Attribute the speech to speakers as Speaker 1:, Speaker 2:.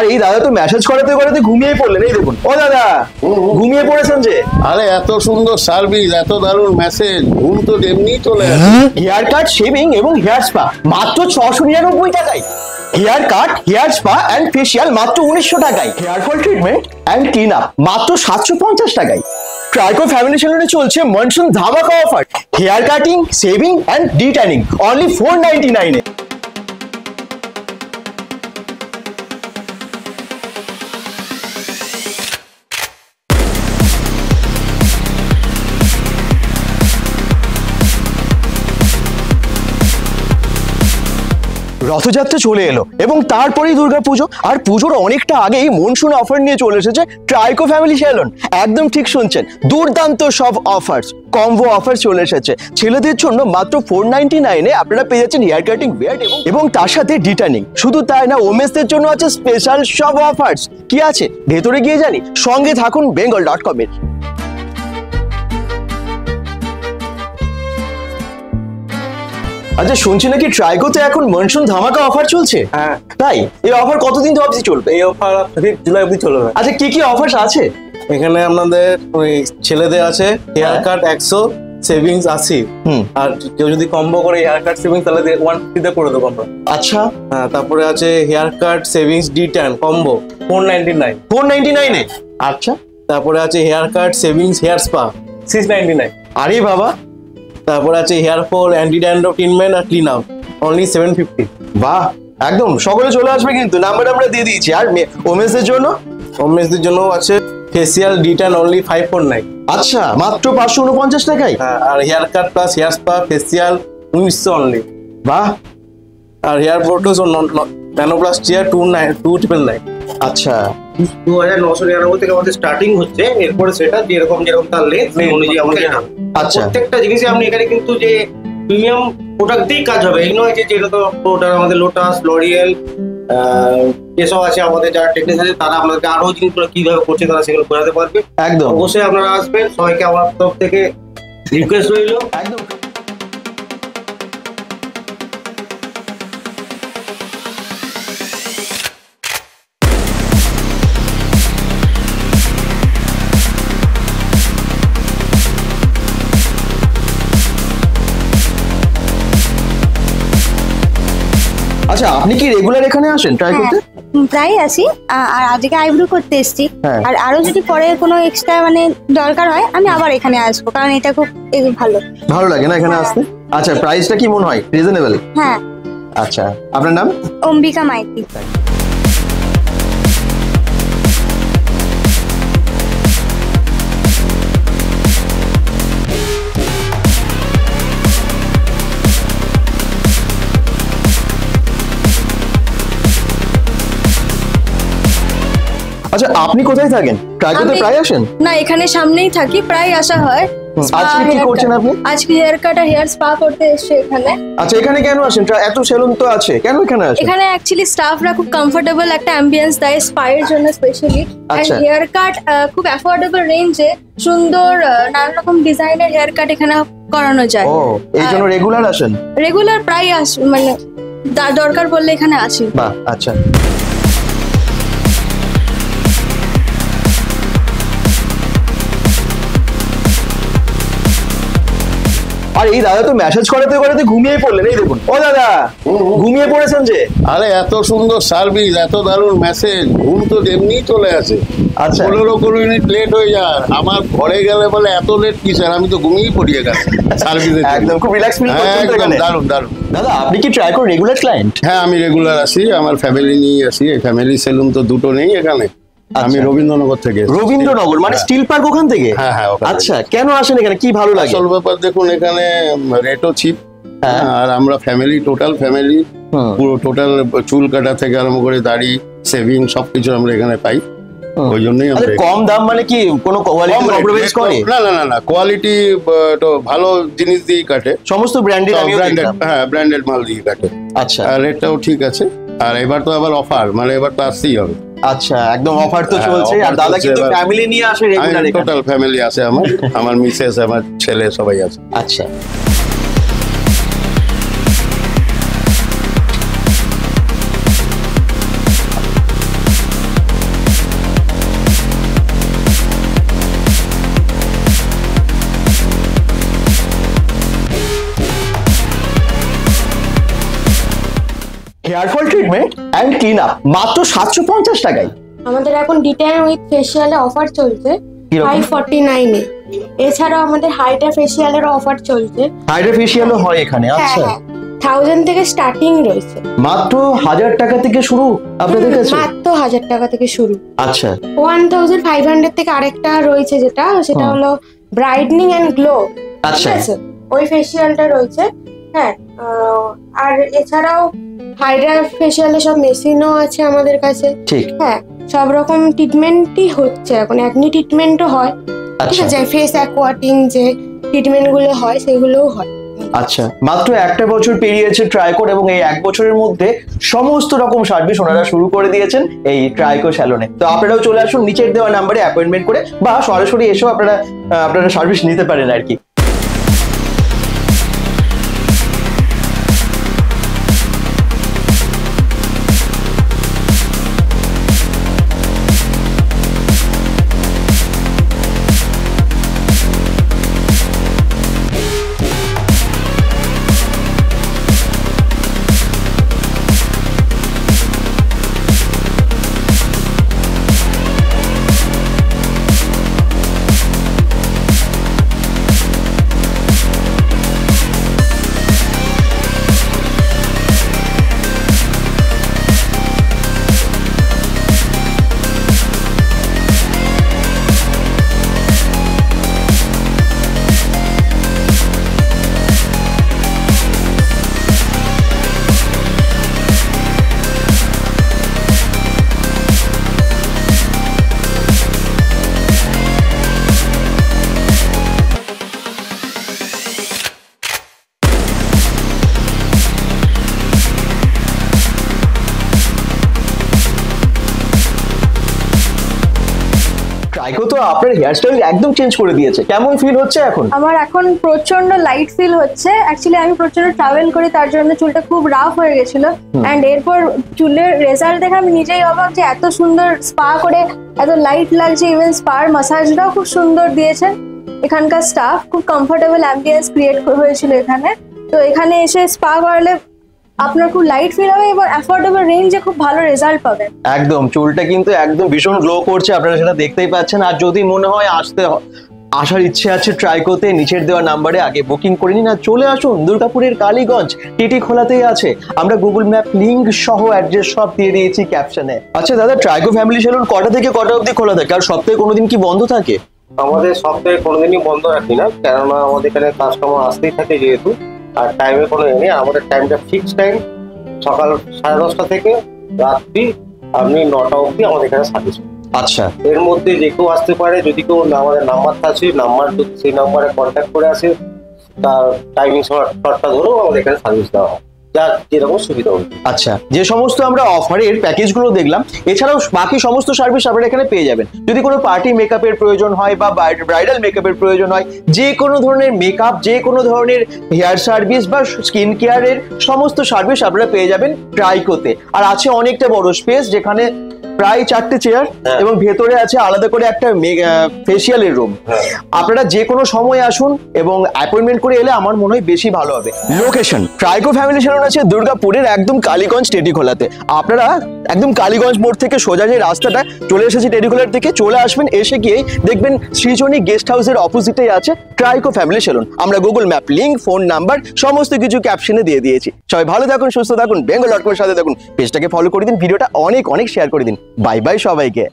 Speaker 1: আর এই দাদা তো মেসেজ করাতে করাতে ঘুমিয়ে পড়লেন। এই দেখুন, ও দাদা ঘুমিয়ে পড়েছেন যে।
Speaker 2: আরে এত সুন্দর সার্ভিস, এত দারুণ মেসেজ, ঘুম তো এমনি চলে আসে।
Speaker 1: হেয়ার কাট, শেভিং এবং হেয়ার স্পা মাত্র 699 টাকায়। Hair cut, hair spa and facial মাত্র 1900 টাকায়। Hair fall treatment and clean up মাত্র 750 টাকায়। ট্রাইকো ফ্যামিলি সেলুনে চলছে মনসুন ধামাকা offer. Hair cutting, shaving and detanning only 499 এ। রথযাত্রা চলে এলো এবং তারপরেই দুর্গাপুজো, আর পুজোর অনেকটা আগেই মনসুন অফার নিয়ে চলে এসেছে ট্রাইকো ফ্যামিলি সেলুন। একদম ঠিক শুনছেন, দুর্দান্ত সব অফার্স, কম্বো অফার চলে এসেছে। ছেলেদের জন্য মাত্র 499 এ আপনারা পেয়ে যাচ্ছেন হেয়ার কাটিং, বিয়ার্ড এবং তার সাথে ডিটার্নিং। শুধু তাই না, ওমেন্সদের জন্য আছে স্পেশাল সব অফার্স। কি আছে ভেতরে গিয়ে জানি, সঙ্গে থাকুন bengal.com এর। আচ্ছা, শুনছি নাকি ট্রাইকোতে এখন মনসুন ধামাকা অফার চলছে।
Speaker 3: হ্যাঁ
Speaker 1: তাই এই অফার কতদিন অবধি চলবে?
Speaker 3: এই অফার 5 জুলাই অবধি চলবে।
Speaker 1: আচ্ছা, কি কি অফার আছে
Speaker 3: এখানে? আপনাদের ওই ছেলেদের আছে হেয়ার কাট 100, সেভিংস 80। আর কেউ যদি কম্বো করে হেয়ার কাট সেভিংস তাহলে 150 তে করে দেবো আমরা।
Speaker 1: আচ্ছা,
Speaker 3: হ্যাঁ, তারপরে আছে হেয়ার কাট সেভিংস ডি10 কম্বো 499
Speaker 1: এ। আচ্ছা,
Speaker 3: তারপরে আছে hair cut savings hair spa 699।
Speaker 1: আরে বাবা।
Speaker 3: তারপরে আছে hair fall, anti dandruff treatment আর ক্লিন আপ অনলি 750।
Speaker 1: বাহ, একদম সকলে চলে আসবে কিন্তু, নাম্বার আমরা দিয়ে দিয়েছি। আর ওমেন্সদের জন্য?
Speaker 3: ওমেন্সদের জন্য আছে ফেসিয়াল ডি10 অনলি 549।
Speaker 1: আচ্ছা, মাত্র 549 টাকায়।
Speaker 3: হ্যাঁ, আর hair cut plus hair spa facial 1900 only.
Speaker 1: বাহ।
Speaker 3: আর হেয়ার বোটোক্স ও ন্যানোপ্লাস্টিয়া 2999।
Speaker 1: আচ্ছা,
Speaker 4: 2999 থেকে আমাদের স্টার্টিং হচ্ছে। এরপরে সেটা যেরকম তার লেন্থ সেই অনুযায়ী আমাদের।
Speaker 1: আচ্ছা,
Speaker 4: প্রত্যেকটা জিনিসে আপনি এখানে কিন্তু যে প্রিমিয়াম প্রোডাক্ট দিয়েই কাজ হবে এই নয় যে যেটা তো প্রোডাক্ট আমাদের লোটাস, লরিয়েল এসব আছে, আমাদের যারা টেকনিশিয়ান আছে তারা আপনাদেরকে আরো জিনিসগুলো কিভাবে করছে তারা সেগুলো বোঝাতে পারবে।
Speaker 1: একদম
Speaker 4: অবশ্যই আপনারা আসবেন, সবাইকে আমার তরফ থেকে রিকোয়েস্ট রইল।
Speaker 1: একদম। আচ্ছা, আপনি কি রেগুলার এখানে আসেন ট্রাই করতে?
Speaker 5: প্রায় আসি, আর আজকে আইব্রো করতে এসেছি। আর আরো যদি পরে কোনো এক্সট্রা মানে দরকার হয় আমি আবার এখানে আসবো, কারণ এটা খুব ভালো
Speaker 1: লাগে না এখানে আসতে। আচ্ছা, প্রাইসটা কি মনে হয় রিজনেবল?
Speaker 5: হ্যাঁ।
Speaker 1: আচ্ছা, আপনার নাম?
Speaker 5: অম্বিকা মাইতি।
Speaker 1: আচ্ছা, আপনি কোথায় থাকেন? ট্রাইকোতে প্রায় আসেন?
Speaker 5: না, এখানে সামনেই থাকি, প্রায় আসা হয়।
Speaker 1: আজকে কি করছেন আপনি?
Speaker 5: আজকে হেয়ার কাট আর হেয়ার স্পা করতে এসেছি এখানে।
Speaker 1: আচ্ছা, এখানে কেন আসেন? এত সেলুন তো আছে, কেন এখানে আসেন?
Speaker 5: এখানে অ্যাকচুয়ালি স্টাফরা খুব কমফোর্টেবল একটা অ্যাম্বিয়েন্স দেয় স্পা এর জন্য স্পেশালি। এন্ড হেয়ার কাট খুব অ্যাফোর্ডেবল রেঞ্জে সুন্দর নানা রকম ডিজাইনের হেয়ার কাট এখানে করানো যায়।
Speaker 1: ও, এই জন্য রেগুলার আসেন?
Speaker 5: রেগুলার প্রায় মানে দরকার পড়লে এখানে আসি।
Speaker 1: বাহ, আচ্ছা। আর এই দাদা তো মেসেজ করাতে করাতে ঘুমিয়ে পড়লেন। এই দেখুন, ও দাদা ঘুমিয়ে পড়েছেন যে।
Speaker 2: আরে এত সুন্দর সার্ভিস, এত দারুণ মেসেজ, ঘুম তো এমনি চলে আসে।
Speaker 1: আচ্ছা,
Speaker 2: 15-20 মিনিট লেট হয়ে যায়। আমার ঘরে গেলে বলে এত লেট কি স্যার, আমি তো ঘুমিয়ে পড়ি এখানে সার্ভিসে।
Speaker 1: একদম খুব রিল্যাক্স ফিল করছেন তো এখানে?
Speaker 2: দারুণ দারুণ।
Speaker 1: দাদা, আপনি কি ট্রাইকোর রেগুলার ক্লায়েন্ট?
Speaker 2: হ্যাঁ, আমি রেগুলার আসি, আমার ফ্যামিলি নিয়ে আসি। ফ্যামিলি সেলুন তো দুটো নেই এখানে। আমি রবীন্দ্রনগর থেকে।
Speaker 1: রবীন্দ্রনগর মানে স্টিল পার্ক ওখান থেকে?
Speaker 2: হ্যাঁ হ্যাঁ।
Speaker 1: আচ্ছা, কেন আসেন এখানে, কি ভালো লাগে?
Speaker 2: আসল ব্যাপার দেখুন, এখানে রেটও চিপ। আর আমরা ফ্যামিলি, টোটাল ফ্যামিলি, পুরো টোটাল চুল কাটা থেকে আরম্ভ করে দাড়ি, সেভিং সবকিছু আমরা এখানে পাই। ওই জন্যই আমরা।
Speaker 1: কম দাম মানে কি কোনো কোয়ালিটি কম্প্রোমাইজ করে?
Speaker 2: না না না না, কোয়ালিটি তো ভালো জিনিস দিয়ে কাটে,
Speaker 1: সমস্ত ব্র্যান্ডেড।
Speaker 2: হ্যাঁ, ব্র্যান্ডেড মাল দিয়ে কাটে।
Speaker 1: আচ্ছা,
Speaker 2: আর রেটটাও ঠিক আছে। আর এবার তো আবার অফার, মানে এবার তো আসতেই হবে।
Speaker 1: আচ্ছা, একদম অফার তো চলছে। আর দাদা কিন্তু ফ্যামিলি নিয়ে আসে রেগুলার?
Speaker 2: টোটাল ফ্যামিলি আছে আমার মিসেস, আমার ছেলে সবাই আছে।
Speaker 1: আচ্ছা, hair fall treatment and clean up মাত্র 750 টাকায়।
Speaker 6: আমাদের এখন ডিটেন উইথ ফেসিয়ালে অফার চলছে 549 এ। এছাড়াও আমাদের হাইড্রা ফেসিয়ালের অফার চলছে।
Speaker 1: হাইড্রা ফেসিয়ালও হয় এখানে? আচ্ছা,
Speaker 6: 1000 থেকে স্টার্টিং রয়েছে।
Speaker 1: মাত্র 1000 টাকা থেকে শুরু আপনাদের কাছে?
Speaker 6: মাত্র 1000 টাকা থেকে শুরু।
Speaker 1: আচ্ছা,
Speaker 6: 1500 থেকে আরেকটা রয়েছে সেটা হলো ব্রাইটনিং এন্ড গ্লো।
Speaker 1: আচ্ছা,
Speaker 6: ওই ফেসিয়ালটা রয়েছে। হ্যাঁ, আর এছাড়াও হাইড্রা ফেসিয়ালে সব মেশিনও আছে আমাদের কাছে।
Speaker 1: ঠিক,
Speaker 6: হ্যাঁ, সব রকম ট্রিটমেন্টই হচ্ছে এখন। অ্যাকনি ট্রিটমেন্টও হয়, ঠিক আছে, ফেস অ্যাকোয়াটিং যে ট্রিটমেন্ট গুলো হয় সেগুলোও হয়।
Speaker 1: আচ্ছা, মাত্র একটা বছর পেরিয়েছে ট্রাইকোর, এবং এই এক বছরের মধ্যে সমস্ত রকম সার্ভিস ওনারা শুরু করে দিয়েছেন এই ট্রাইকো স্যালনে। তো আপনারাও চলে আসুন নিচের দেওয়া নাম্বারে অ্যাপয়েন্টমেন্ট করে, বা সরাসরি এসেও আপনারা সার্ভিস নিতে পারেন আর কি। ট্রাইকো তো আপনার হেয়ারস্টাইল একদম চেঞ্জ করে দিয়েছে, কেমন ফিল হচ্ছে এখন?
Speaker 5: আমার এখন প্রচন্ড লাইট ফিল হচ্ছে। অ্যাকচুয়ালি আমি প্রচন্ড ট্রাভেল করি, তার জন্য চুলটা খুব রাফ হয়ে গেছিল। এন্ড এরপর চুলের রেজাল্ট দেখে আমি নিজেই অবাক যে এত সুন্দর স্পা করে এত লাইট লাগছে। ইভেন স্পার মাসাজটাও খুব সুন্দর দিয়েছে। এখানকার স্টাফ খুব কমফোর্টেবল অ্যাম্বিয়েন্স ক্রিয়েট হয়েছিল এখানে। তো এখানে এসে স্পা করালে আপনার খুব লাইট ফিল হবে এবং অ্যাফোর্ডেবল রেঞ্জে খুব ভালো রেজাল্ট পাবেন।
Speaker 1: একদম, চুলটা কিন্তু একদম ভীষণ গ্লো করছে, আপনারা সেটা দেখতেই পাচ্ছেন। আর যদি মনে হয় আসার ইচ্ছে আছে ট্রাইকোতে, নিচের দেওয়া নাম্বারে আগে বুকিং করে নিন আর চলে আসুন। দুর্গাপুরের কালীগঞ্জ টিটি খোলাতেই আছে। আমরা গুগল ম্যাপ লিঙ্ক সহ অ্যাড্রেস সব দিয়ে দিয়েছি ক্যাপশনে। আচ্ছা দাদা, ট্রাইকো ফ্যামিলি সেলুন কটা থেকে কটা অবধি খোলা থাকে, আর সপ্তাহে কোনোদিন কি বন্ধ থাকে?
Speaker 4: আমাদের সপ্তাহে কোনোদিনই বন্ধ রাখি না, কেননা আমাদের এখানে কাস্টমার আসতেই থাকে যেহেতু। আর টাইমে কোনো নেই, আমাদের টাইমটা ফিক্সড টাইম, সকাল 10:30 থেকে রাত্রি আপনি 9টা অবধি আমাদের এখানে সার্ভিস।
Speaker 1: আচ্ছা,
Speaker 4: এর মধ্যে যে কেউ আসতে পারে। যদি কেউ আমাদের নাম্বারটা আছে, সেই নাম্বারে কন্ট্যাক্ট করে আসে, তার টাইমিং শর্টটা ধরেও আমাদের এখানে সার্ভিস দেওয়া হয়, যার যেরকম সুবিধা হবে।
Speaker 1: আচ্ছা, যে সমস্ত আমরা অফারের প্যাকেজগুলো দেখলাম, এছাড়াও বাকি সমস্ত সার্ভিস আপনারা এখানে পেয়ে যাবেন। যদি কোনো পার্টি মেকআপের প্রয়োজন হয় বা ব্রাইডাল মেকআপের প্রয়োজন হয়, যে কোনো ধরনের মেকআপ, যে কোনো ধরনের হেয়ার সার্ভিস বা স্কিন কেয়ারের সমস্ত সার্ভিস আপনারা পেয়ে যাবেন ট্রাইকোতে। আর আছে অনেকটা বড় স্পেস, যেখানে প্রায় 4টে চেয়ার এবং ভেতরে আছে আলাদা করে একটা ফেসিয়ালের রুম। আপনারা যে কোনো সময় আসুন এবং অ্যাপয়েন্টমেন্ট করে এলে আমার মনে হয় বেশি ভালো হবে। লোকেশন ট্রাইকো ফ্যামিলি সেলুন আছে দুর্গাপুরের একদম কালীগঞ্জ টেটিখোলাতে। আপনারা একদম কালীগঞ্জ মোড় থেকে সোজা যে রাস্তাটা চলে এসেছে টেটিখোলার থেকে, চলে আসবেন। এসে গিয়েই দেখবেন সৃজনী গেস্ট হাউসের অপোজিটেই আছে ট্রাইকো ফ্যামিলি সেলুন। আমরা Google map link, phone number সমস্ত কিছু ক্যাপশনে দিয়ে দিয়েছি। সবাই ভালো থাকুন, সুস্থ থাকুন, বেঙ্গল.com এর সাথে থাকুন। পেজটাকে ফলো করে দিন, ভিডিওটা অনেক অনেক শেয়ার করে দিন। বাই বাই সবাইকে।